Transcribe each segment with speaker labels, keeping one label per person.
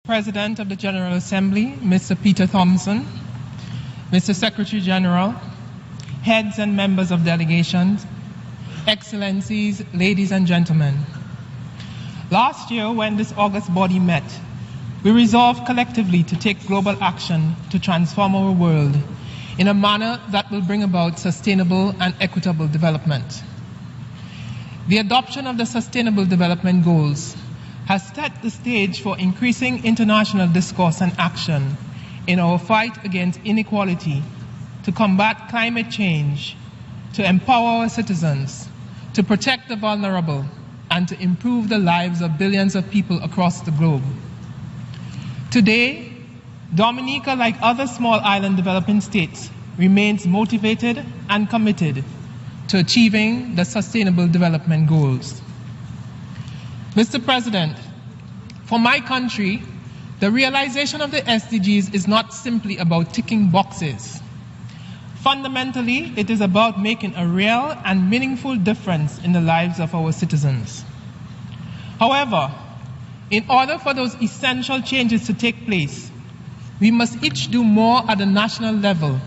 Speaker 1: President of the General Assembly, Mr. Peter Thompson, Mr. Secretary General, heads and members of delegations, Excellencies, ladies and gentlemen. Last year, when this august body met, we resolved collectively to take global action to transform our world in a manner that will bring about sustainable and equitable development. The adoption of the Sustainable Development Goals has set the stage for increasing international discourse and action in our fight against inequality, to combat climate change, to empower our citizens, to protect the vulnerable, and to improve the lives of billions of people across the globe. Today, Dominica, like other small island developing states, remains motivated and committed to achieving the Sustainable Development Goals. Mr. President, for my country, the realization of the SDGs is not simply about ticking boxes. Fundamentally, it is about making a real and meaningful difference in the lives of our citizens. However, in order for those essential changes to take place, we must each do more at the national level,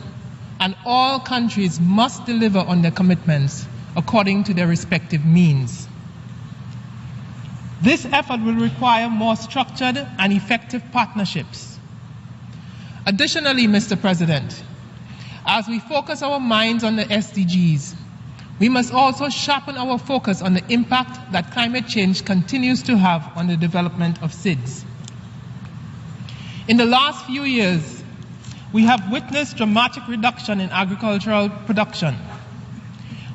Speaker 1: and all countries must deliver on their commitments according to their respective means. This effort will require more structured and effective partnerships. Additionally, Mr. President, as we focus our minds on the SDGs, we must also sharpen our focus on the impact that climate change continues to have on the development of SIDS. In the last few years, we have witnessed dramatic reduction in agricultural production.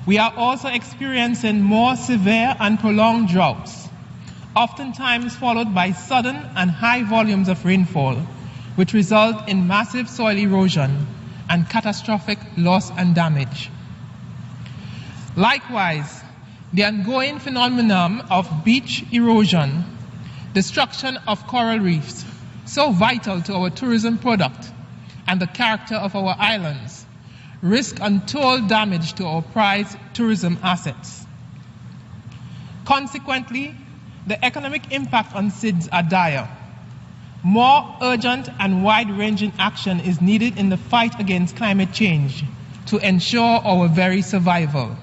Speaker 1: We are also experiencing more severe and prolonged droughts, oftentimes followed by sudden and high volumes of rainfall, which result in massive soil erosion and catastrophic loss and damage. Likewise, the ongoing phenomenon of beach erosion, destruction of coral reefs, so vital to our tourism product and the character of our islands, risk untold damage to our prized tourism assets. Consequently, the economic impact on SIDS are dire. More urgent and wide-ranging action is needed in the fight against climate change to ensure our very survival.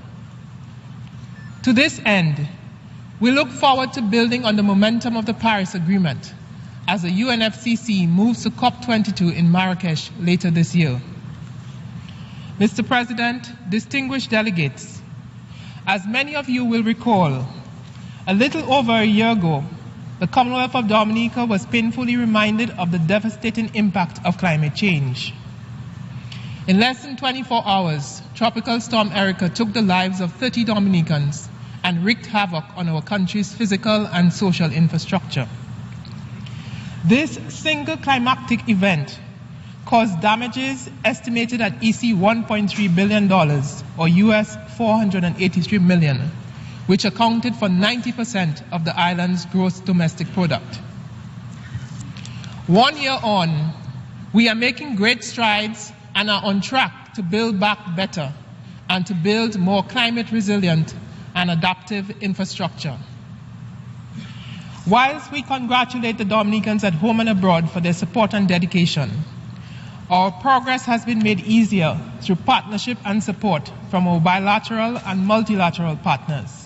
Speaker 1: To this end, we look forward to building on the momentum of the Paris Agreement as the UNFCCC moves to COP22 in Marrakesh later this year. Mr. President, distinguished delegates, as many of you will recall, a little over a year ago, the Commonwealth of Dominica was painfully reminded of the devastating impact of climate change. In less than 24 hours, Tropical Storm Erica took the lives of 30 Dominicans and wreaked havoc on our country's physical and social infrastructure. This single climactic event caused damages estimated at EC $1.3 billion, or US $483 million, which accounted for 90% of the island's gross domestic product. 1 year on, we are making great strides and are on track to build back better and to build more climate resilient and adaptive infrastructure. Whilst we congratulate the Dominicans at home and abroad for their support and dedication, our progress has been made easier through partnership and support from our bilateral and multilateral partners.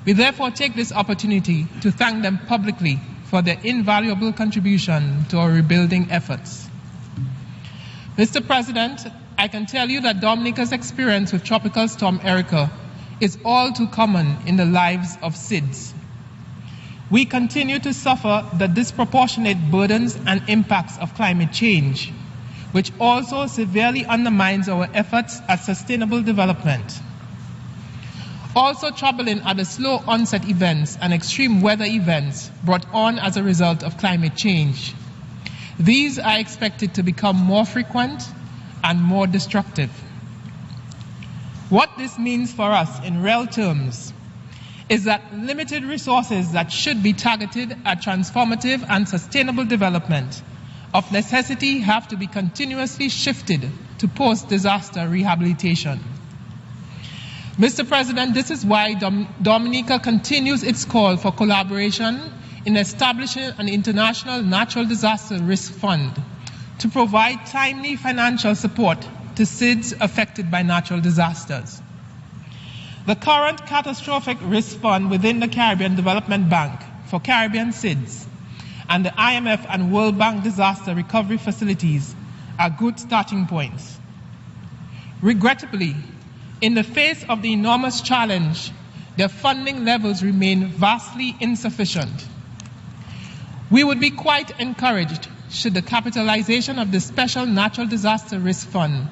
Speaker 1: We therefore take this opportunity to thank them publicly for their invaluable contribution to our rebuilding efforts. Mr. President, I can tell you that Dominica's experience with Tropical Storm Erica is all too common in the lives of SIDS. We continue to suffer the disproportionate burdens and impacts of climate change, which also severely undermines our efforts at sustainable development. Also troubling are the slow onset events and extreme weather events brought on as a result of climate change. These are expected to become more frequent and more destructive. What this means for us in real terms is that limited resources that should be targeted at transformative and sustainable development of necessity have to be continuously shifted to post-disaster rehabilitation. Mr. President, this is why Dominica continues its call for collaboration in establishing an international natural disaster risk fund to provide timely financial support to SIDS affected by natural disasters. The current catastrophic risk fund within the Caribbean Development Bank for Caribbean SIDS and the IMF and World Bank disaster recovery facilities are good starting points. Regrettably, in the face of the enormous challenge, their funding levels remain vastly insufficient. We would be quite encouraged should the capitalization of the Special Natural Disaster Risk Fund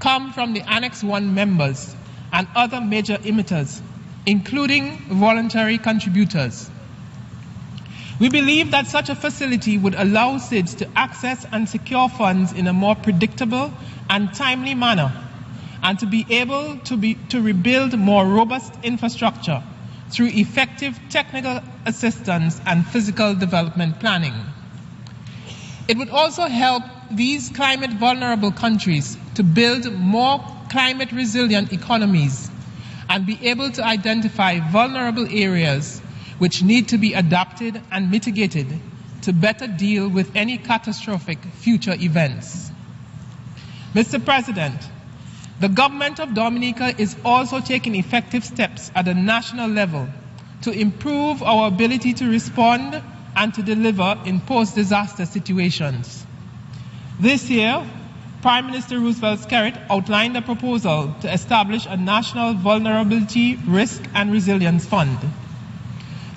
Speaker 1: come from the Annex 1 members and other major emitters, including voluntary contributors. We believe that such a facility would allow SIDS to access and secure funds in a more predictable and timely manner, and to be able to rebuild more robust infrastructure through effective technical assistance and physical development planning. It would also help these climate vulnerable countries to build more climate resilient economies and be able to identify vulnerable areas which need to be adapted and mitigated to better deal with any catastrophic future events. Mr. President, the government of Dominica is also taking effective steps at a national level to improve our ability to respond and to deliver in post-disaster situations. This year, Prime Minister Roosevelt Skerrit outlined a proposal to establish a National Vulnerability, Risk and Resilience Fund.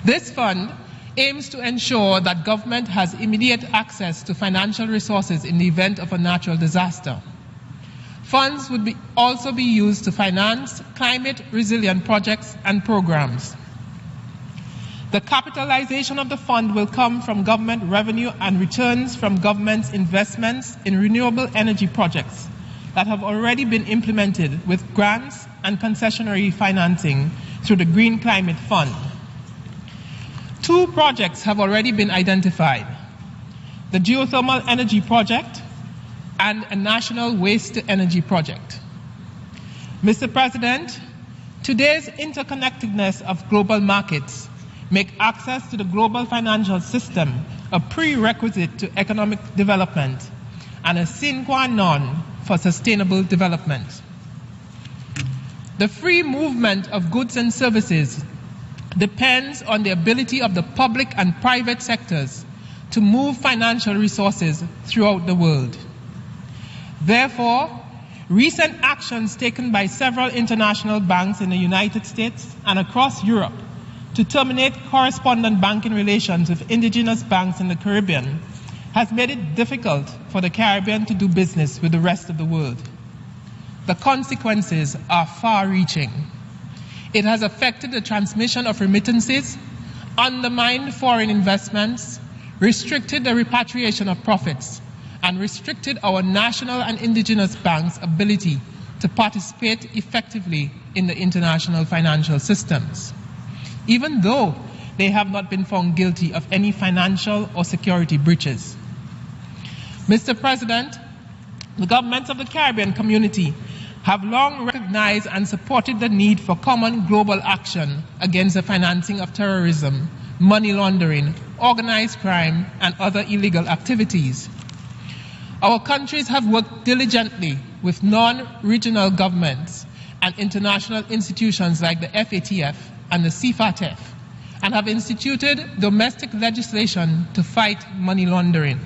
Speaker 1: This fund aims to ensure that government has immediate access to financial resources in the event of a natural disaster. Funds would also be used to finance climate resilient projects and programs. The capitalization of the fund will come from government revenue and returns from government's investments in renewable energy projects that have already been implemented with grants and concessionary financing through the Green Climate Fund. 2 projects have already been identified: the geothermal energy project and a national waste-to-energy project. Mr. President, today's interconnectedness of global markets make access to the global financial system a prerequisite to economic development and a sine qua non for sustainable development. The free movement of goods and services depends on the ability of the public and private sectors to move financial resources throughout the world. Therefore, recent actions taken by several international banks in the United States and across Europe to terminate correspondent banking relations with indigenous banks in the Caribbean has made it difficult for the Caribbean to do business with the rest of the world. The consequences are far-reaching. It has affected the transmission of remittances, undermined foreign investments, restricted the repatriation of profits, and restricted our national and indigenous banks' ability to participate effectively in the international financial systems, even though they have not been found guilty of any financial or security breaches. Mr. President, the governments of the Caribbean community have long recognized and supported the need for common global action against the financing of terrorism, money laundering, organized crime, and other illegal activities. Our countries have worked diligently with non-regional governments and international institutions like the FATF and the CFATF, and have instituted domestic legislation to fight money laundering,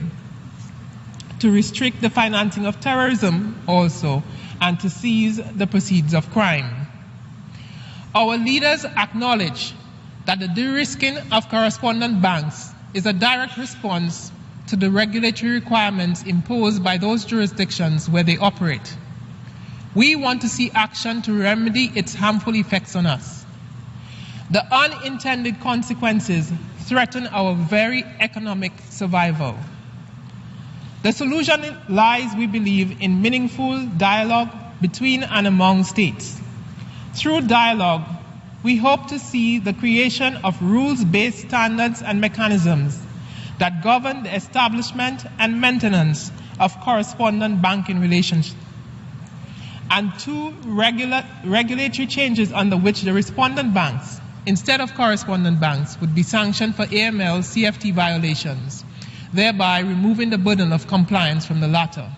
Speaker 1: to restrict the financing of terrorism also, and to seize the proceeds of crime. Our leaders acknowledge that the de-risking of correspondent banks is a direct response to the regulatory requirements imposed by those jurisdictions where they operate. We want to see action to remedy its harmful effects on us. The unintended consequences threaten our very economic survival. The solution lies, we believe, in meaningful dialogue between and among states. Through dialogue, we hope to see the creation of rules-based standards and mechanisms that govern the establishment and maintenance of correspondent banking relations, and 2 regulatory changes under which the respondent banks instead of correspondent banks would be sanctioned for AML CFT violations, thereby removing the burden of compliance from the latter.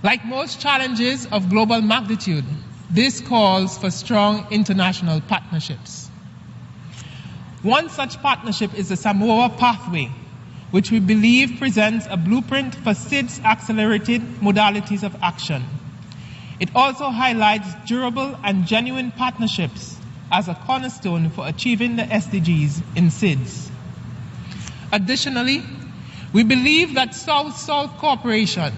Speaker 1: Like most challenges of global magnitude, this calls for strong international partnerships. One such partnership is the Samoa Pathway, which we believe presents a blueprint for SIDS' accelerated modalities of action. It also highlights durable and genuine partnerships as a cornerstone for achieving the SDGs in SIDS. Additionally, we believe that South-South cooperation,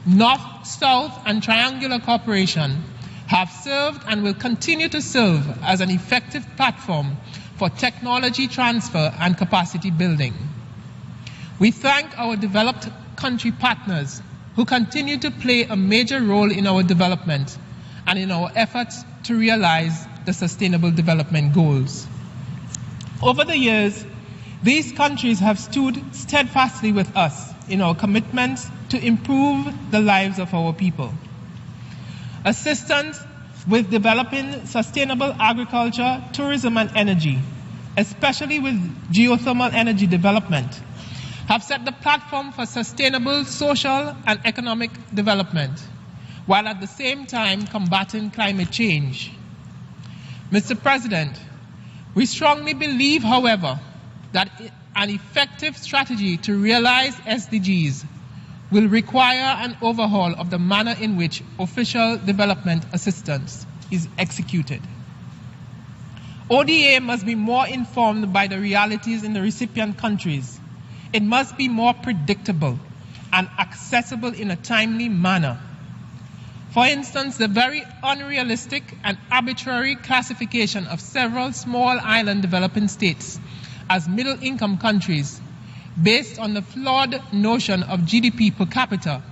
Speaker 1: North-South and triangular cooperation have served and will continue to serve as an effective platform for technology transfer and capacity building. We thank our developed country partners who continue to play a major role in our development and in our efforts to realize the Sustainable Development Goals. Over the years, these countries have stood steadfastly with us in our commitment to improve the lives of our people. Assistance with developing sustainable agriculture, tourism, and energy, especially with geothermal energy development, have set the platform for sustainable social and economic development, while at the same time combating climate change. Mr. President, we strongly believe, however, that an effective strategy to realize SDGs will require an overhaul of the manner in which official development assistance is executed. ODA must be more informed by the realities in the recipient countries. It must be more predictable and accessible in a timely manner. For instance, the very unrealistic and arbitrary classification of several small island developing states as middle-income countries based on the flawed notion of GDP per capita.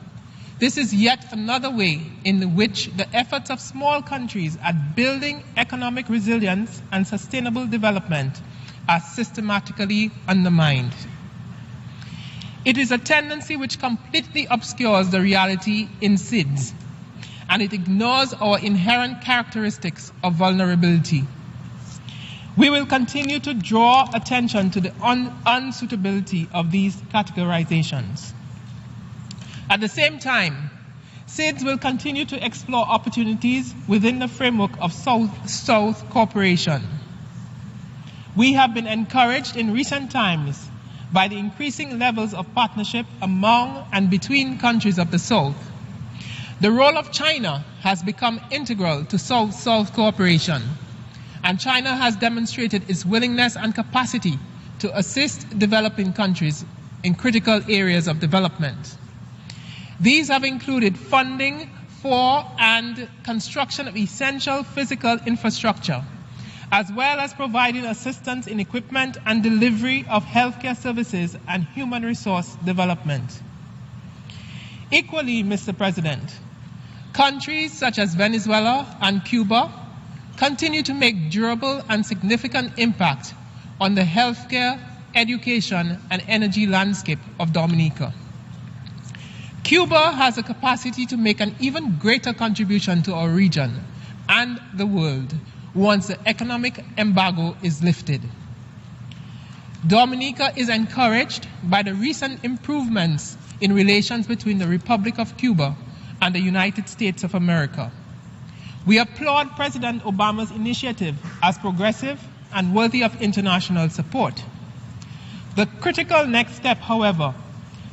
Speaker 1: This is yet another way in which the efforts of small countries at building economic resilience and sustainable development are systematically undermined. It is a tendency which completely obscures the reality in SIDS, and it ignores our inherent characteristics of vulnerability. We will continue to draw attention to the unsuitability of these categorizations. At the same time, SIDS will continue to explore opportunities within the framework of South-South cooperation. We have been encouraged in recent times by the increasing levels of partnership among and between countries of the South. The role of China has become integral to South-South cooperation, and China has demonstrated its willingness and capacity to assist developing countries in critical areas of development. These have included funding for and construction of essential physical infrastructure, as well as providing assistance in equipment and delivery of healthcare services and human resource development. Equally, Mr. President, countries such as Venezuela and Cuba continue to make durable and significant impact on the healthcare, education, and energy landscape of Dominica. Cuba has the capacity to make an even greater contribution to our region and the world once the economic embargo is lifted. Dominica is encouraged by the recent improvements in relations between the Republic of Cuba and the United States of America. We applaud President Obama's initiative as progressive and worthy of international support. The critical next step, however,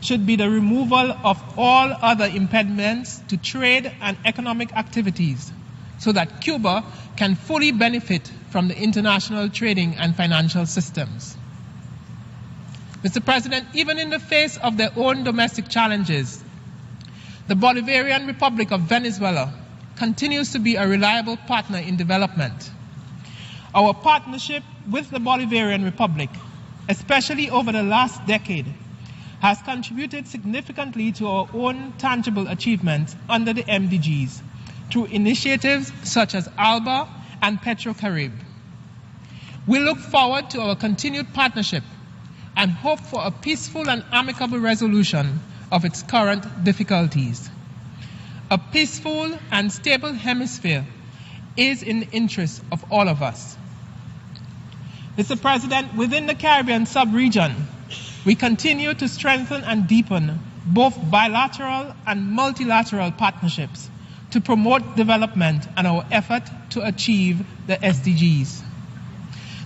Speaker 1: should be the removal of all other impediments to trade and economic activities so that Cuba can fully benefit from the international trading and financial systems. Mr. President, even in the face of their own domestic challenges, the Bolivarian Republic of Venezuela continues to be a reliable partner in development. Our partnership with the Bolivarian Republic, especially over the last decade, has contributed significantly to our own tangible achievements under the MDGs through initiatives such as ALBA and PetroCarib. We look forward to our continued partnership and hope for a peaceful and amicable resolution of its current difficulties. A peaceful and stable hemisphere is in the interest of all of us. Mr. President, within the Caribbean sub-region, we continue to strengthen and deepen both bilateral and multilateral partnerships to promote development and our effort to achieve the SDGs.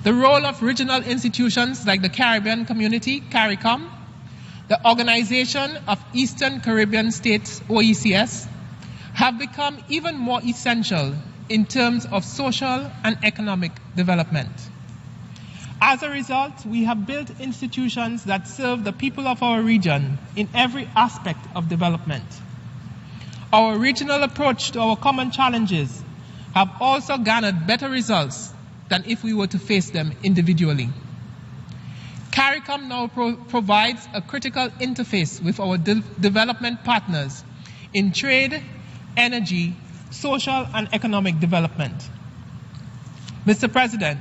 Speaker 1: The role of regional institutions like the Caribbean Community, CARICOM, the Organization of Eastern Caribbean States, OECS, have become even more essential in terms of social and economic development. As a result, we have built institutions that serve the people of our region in every aspect of development. Our regional approach to our common challenges have also garnered better results than if we were to face them individually. CARICOM now provides a critical interface with our development partners in trade, energy, social and economic development. Mr. President,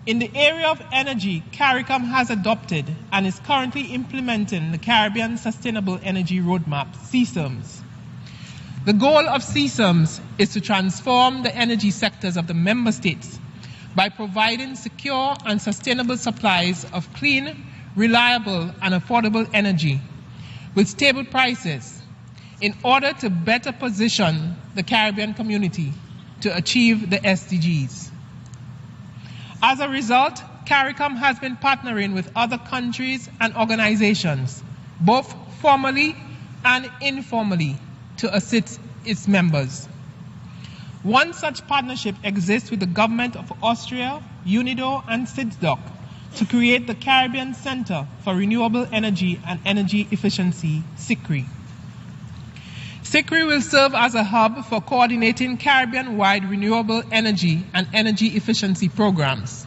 Speaker 1: in the area of energy, CARICOM has adopted and is currently implementing the Caribbean Sustainable Energy Roadmap, CSURMS. The goal of CSURMS is to transform the energy sectors of the member states by providing secure and sustainable supplies of clean, reliable, and affordable energy with stable prices in order to better position the Caribbean community to achieve the SDGs. As a result, CARICOM has been partnering with other countries and organizations, both formally and informally, to assist its members. One such partnership exists with the government of Austria, UNIDO, and SIDSDOC to create the Caribbean Center for Renewable Energy and Energy Efficiency, SICRE. SICRE will serve as a hub for coordinating Caribbean-wide renewable energy and energy efficiency programs.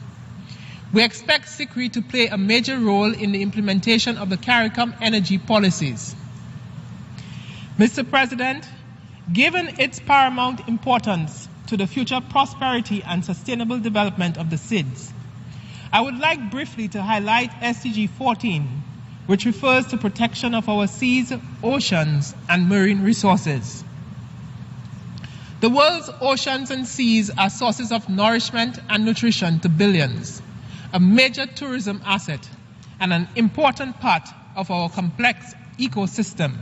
Speaker 1: We expect SICRE to play a major role in the implementation of the CARICOM energy policies. Mr. President, given its paramount importance to the future prosperity and sustainable development of the SIDS, I would like briefly to highlight SDG 14, which refers to protection of our seas, oceans, and marine resources. The world's oceans and seas are sources of nourishment and nutrition to billions, a major tourism asset, and an important part of our complex ecosystem.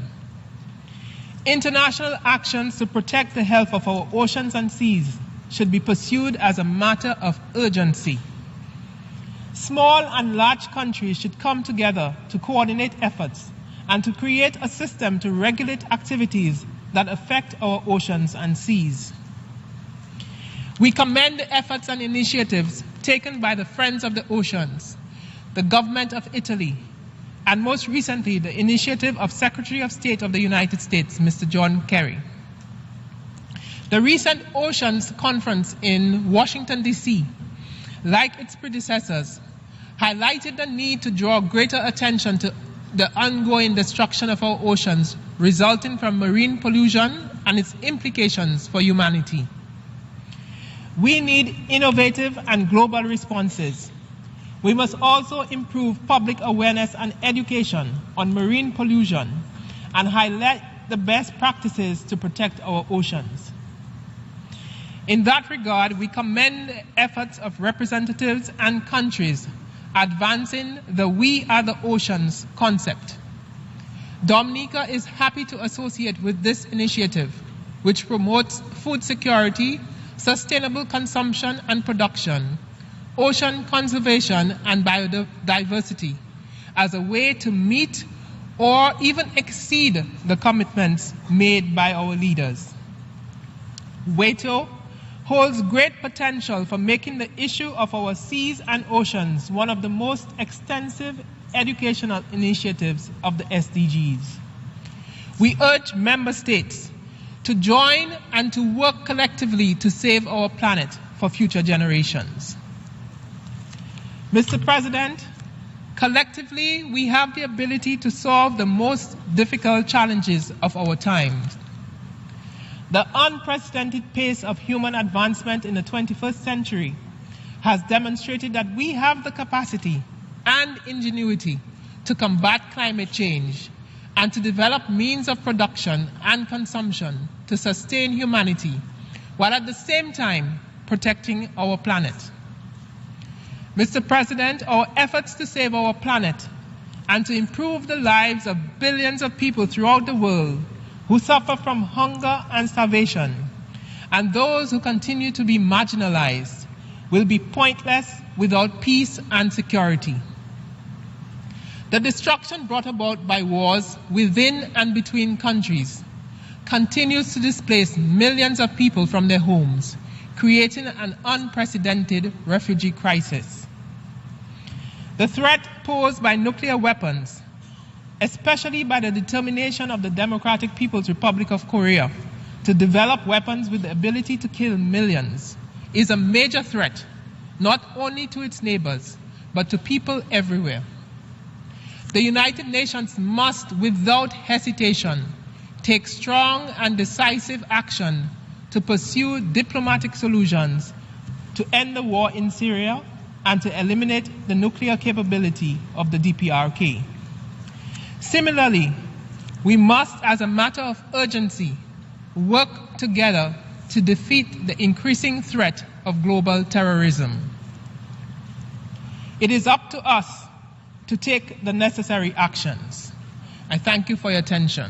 Speaker 1: International actions to protect the health of our oceans and seas should be pursued as a matter of urgency. Small and large countries should come together to coordinate efforts and to create a system to regulate activities that affect our oceans and seas. We commend the efforts and initiatives taken by the Friends of the Oceans, the government of Italy, and most recently the initiative of Secretary of State of the United States, Mr. John Kerry. The recent Oceans Conference in Washington, D.C., like its predecessors, highlighted the need to draw greater attention to the ongoing destruction of our oceans resulting from marine pollution and its implications for humanity. We need innovative and global responses. We must also improve public awareness and education on marine pollution and highlight the best practices to protect our oceans. In that regard, we commend the efforts of representatives and countries advancing the We Are the Oceans concept. Dominica is happy to associate with this initiative, which promotes food security, sustainable consumption and production, ocean conservation and biodiversity as a way to meet or even exceed the commitments made by our leaders. WATO holds great potential for making the issue of our seas and oceans one of the most extensive educational initiatives of the SDGs. We urge member states to join and to work collectively to save our planet for future generations. Mr. President, collectively we have the ability to solve the most difficult challenges of our times. The unprecedented pace of human advancement in the 21st century has demonstrated that we have the capacity and ingenuity to combat climate change and to develop means of production and consumption to sustain humanity, while at the same time protecting our planet. Mr. President, our efforts to save our planet and to improve the lives of billions of people throughout the world who suffer from hunger and starvation, and those who continue to be marginalized, will be pointless without peace and security. The destruction brought about by wars within and between countries continues to displace millions of people from their homes, creating an unprecedented refugee crisis. The threat posed by nuclear weapons, especially by the determination of the Democratic People's Republic of Korea to develop weapons with the ability to kill millions, is a major threat, not only to its neighbors, but to people everywhere. The United Nations must, without hesitation, take strong and decisive action to pursue diplomatic solutions to end the war in Syria and to eliminate the nuclear capability of the DPRK. Similarly, we must, as a matter of urgency, work together to defeat the increasing threat of global terrorism. It is up to us to take the necessary actions. I thank you for your attention.